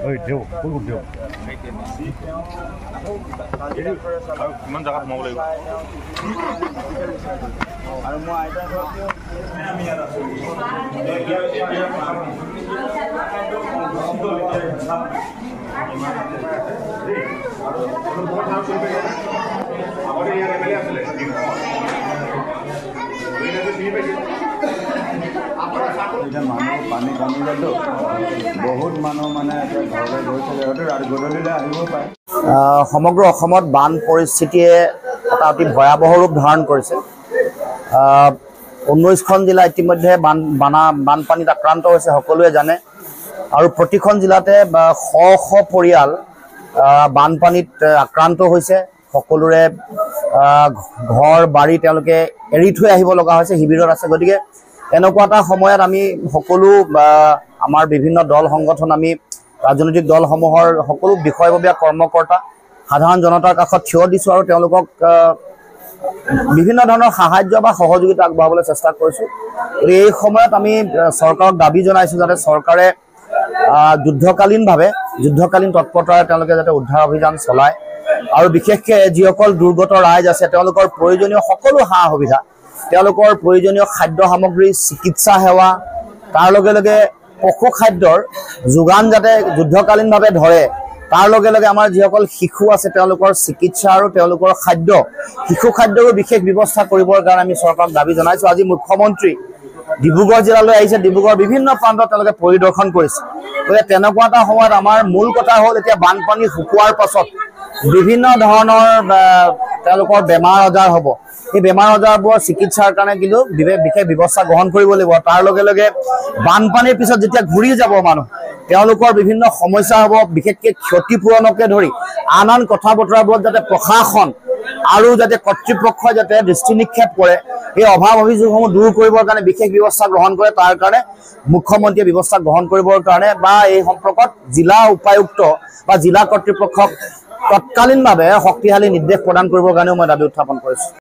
Oi, Dew, pulgo Dew. Mana jaga mau lagi? Ada mau ada. পানী কমি গ'ল বহুত মানুহ মানে ঘৰলৈ গৈছিলে আৰু গধূলিলৈ আহিব পাৰে। সমগ্ৰ অসমত বান পৰিস্থিতিয়ে এটা অতি ভয়াৱহ ৰূপ ধাৰণ কৰিছে। 19খন জিলা ইতিমধ্যে বানপানীত আক্ৰান্ত হৈছে, সকলোৱে জানে। আৰু প্ৰতিখন জিলাতে শ শ পৰিয়াল বানপানীত আক্ৰান্ত হৈছে। সকলোৰে ঘৰ বাৰী তেওঁলোকে এৰি থৈ আহিব লগা হৈছে, শিবিৰত আছে। গতিকে এনেকুৱা এটা সময়ত আমি সকলো আমাৰ বিভিন্ন দল সংগঠন, আমি ৰাজনৈতিক দলসমূহৰ সকলো বিষয়ববীয়া কৰ্মকৰ্তা সাধাৰণ জনতাৰ কাষত থিয় দিছোঁ আৰু তেওঁলোকক বিভিন্ন ধৰণৰ সাহায্য বা সহযোগিতা আগবঢ়াবলৈ চেষ্টা কৰিছোঁ। এই সময়ত আমি চৰকাৰক দাবী জনাইছোঁ যাতে চৰকাৰে যুদ্ধকালীন তৎপৰতাৰে তেওঁলোকে যাতে উদ্ধাৰ অভিযান চলায় আৰু বিশেষকৈ যিসকল দুৰ্গত ৰাইজ আছে তেওঁলোকৰ প্ৰয়োজনীয় সকলো সা সুবিধা, তেওঁলোকৰ প্ৰয়োজনীয় খাদ্য সামগ্ৰী, চিকিৎসা সেৱা, তাৰ লগে লগে পশু খাদ্যৰ যোগান যাতে যুদ্ধকালীনভাৱে ধৰে, তাৰ লগে লগে আমাৰ যিসকল শিশু আছে তেওঁলোকৰ চিকিৎসা আৰু তেওঁলোকৰ খাদ্য, শিশু খাদ্যৰো বিশেষ ব্যৱস্থা কৰিবৰ কাৰণে আমি চৰকাৰক দাবী জনাইছোঁ। আজি মুখ্যমন্ত্ৰী ডিব্ৰুগড় জিলালৈ আহিছে, ডিব্ৰুগড়ৰ বিভিন্ন প্ৰান্তত তেওঁলোকে পৰিদৰ্শন কৰিছে। গতিকে তেনেকুৱা এটা সময়ত আমাৰ মূল কথা হ'ল এতিয়া বানপানী শুকোৱাৰ পাছত বিভিন্ন ধৰণৰ তেওঁলোকৰ বেমাৰ আজাৰ হ'ব। এই বেমাৰ আজাৰবোৰৰ চিকিৎসাৰ কাৰণে কিন্তু বিশেষ ব্যৱস্থা গ্ৰহণ কৰিব লাগিব। তাৰ লগে লগে বানপানীৰ পিছত যেতিয়া ঘূৰি যাব মানুহ, তেওঁলোকৰ বিভিন্ন সমস্যা হ'ব, বিশেষকৈ ক্ষতিপূৰণকে ধৰি আন কথা বতৰাবোৰত যাতে প্ৰশাসন আৰু যাতে কৰ্তৃপক্ষই যাতে দৃষ্টি নিক্ষেপ কৰে, এই অভাৱ অভিযোগসমূহ দূৰ কৰিবৰ কাৰণে বিশেষ ব্যৱস্থা গ্ৰহণ কৰে। তাৰ কাৰণে মুখ্যমন্ত্ৰীয়ে ব্যৱস্থা গ্ৰহণ কৰিবৰ কাৰণে বা এই সম্পৰ্কত জিলা উপায়ুক্ত বা জিলা কৰ্তৃপক্ষক তৎকালীনভাৱে শক্তিশালী নিৰ্দেশ প্ৰদান কৰিবৰ কাৰণেও মই দাবী উত্থাপন কৰিছোঁ।